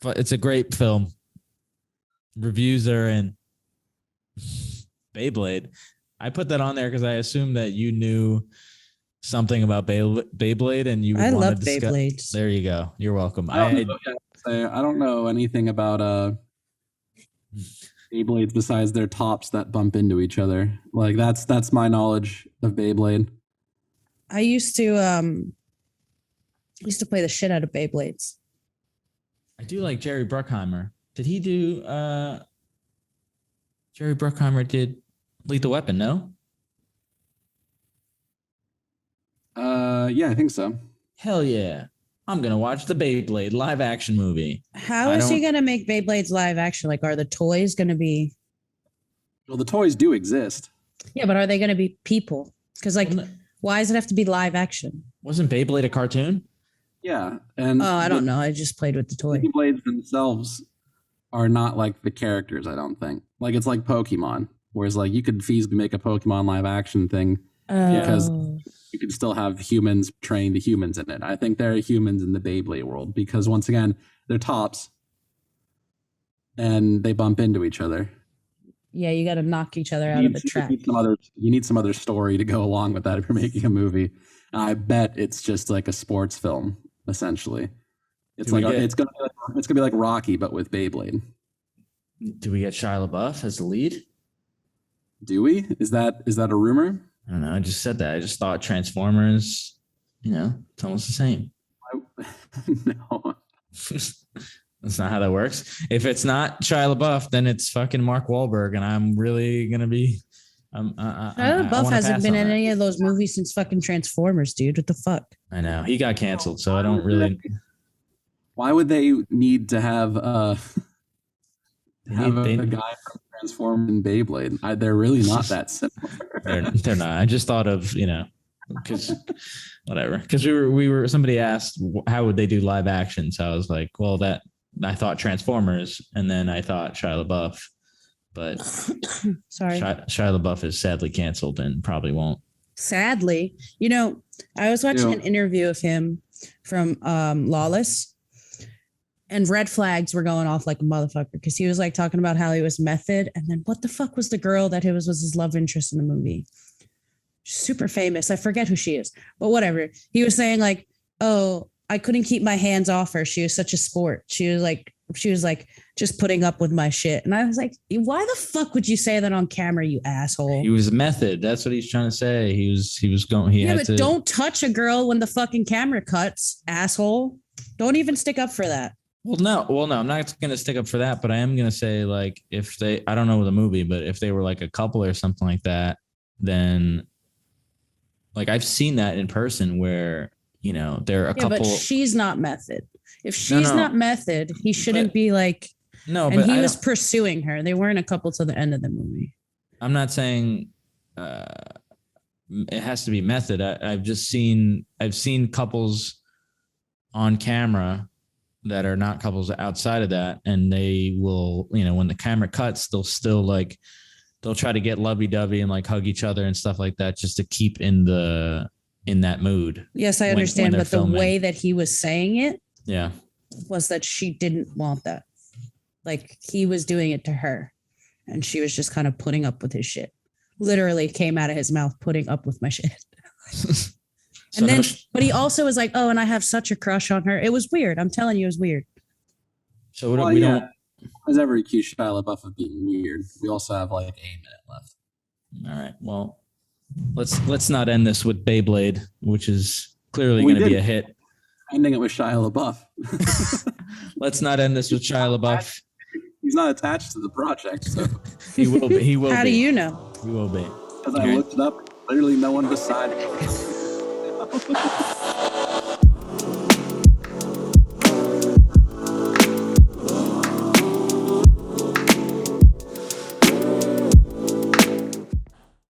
but it's a great film. Reviews are in. Beyblade. I put that on there because I assumed that you knew something about Beyblade and you would I want to love discuss. Beyblades. There you go. You're welcome. I don't know anything about Beyblades besides their tops that bump into each other. Like that's my knowledge of Beyblade. I used to play the shit out of Beyblades. I do like Jerry Bruckheimer. Did he do Jerry Bruckheimer did Lethal Weapon, no? Yeah, I think so. Hell yeah. I'm going to watch the Beyblade live action movie. How is he going to make Beyblades live action? Like, are the toys going to be... Well, the toys do exist. Yeah, but are they going to be people? Because, like, why does it have to be live action? Wasn't Beyblade a cartoon? Yeah. And I don't know. I just played with the toy. Beyblades themselves are not like the characters, I don't think. Like, it's like Pokemon. Whereas, like, you could feasibly make a Pokemon live action thing because you could still have humans trained to humans in it. I think there are humans in the Beyblade world because, once again, they're tops and they bump into each other. Yeah, you got to knock each other out of the track. You need some other story to go along with that if you're making a movie. I bet it's just like a sports film, essentially. It's gonna be like Rocky, but with Beyblade. Do we get Shia LaBeouf as the lead? Do we? Is that a rumor? I don't know. I just said that. I just thought Transformers, it's almost the same. No. That's not how that works. If it's not Shia LaBeouf, then it's fucking Mark Wahlberg, and I'm really gonna be. Shia LaBeouf hasn't been in any of those movies since fucking Transformers, dude. What the fuck? I know he got canceled, so I don't really. Why would they need to have a guy from Transformers and Beyblade? They're really not that similar. They're not. I just thought of because whatever. Because we were somebody asked how would they do live action, so I was like, well, that I thought Transformers, and then I thought Shia LaBeouf, but sorry, Shia LaBeouf is sadly canceled and probably won't. Sadly, I was watching an interview of him from Lawless. And red flags were going off like a motherfucker because he was like talking about how he was method. And then what the fuck was the girl that was his love interest in the movie? Super famous. I forget who she is, but whatever. He was saying like, oh, I couldn't keep my hands off her. She was such a sport. She was like just putting up with my shit. And I was like, why the fuck would you say that on camera, you asshole? He was method. That's what he's trying to say. He was going. Don't touch a girl when the fucking camera cuts, asshole. Don't even stick up for that. Well, no, I'm not going to stick up for that, but I am going to say like I don't know the movie, but if they were like a couple or something like that, then like I've seen that in person where, they're a couple. But she's not method. If she's not method, he shouldn't be like, no, and but he was pursuing her. They weren't a couple till the end of the movie. I'm not saying it has to be method. I've seen couples on camera that are not couples outside of that, and they will, when the camera cuts, they'll try to get lovey-dovey and like hug each other and stuff like that just to keep in that mood. Yes, I understand, but filming. The way that he was saying it was that she didn't want that. Like he was doing it to her and she was just kind of putting up with his shit. Literally came out of his mouth, putting up with my shit. But he also was like, oh, and I have such a crush on her. It was weird. I'm telling you, it was weird. So we don't. Has ever accused Shia LaBeouf of being weird. We also have like a minute left. All right. Well, let's not end this with Beyblade, which is clearly going to be a hit. Ending it with Shia LaBeouf. Let's not end this with Shia LaBeouf. He's not attached to the project, so he will be. He will. How do you know? He will be. Because I looked it up. Literally, no one decided.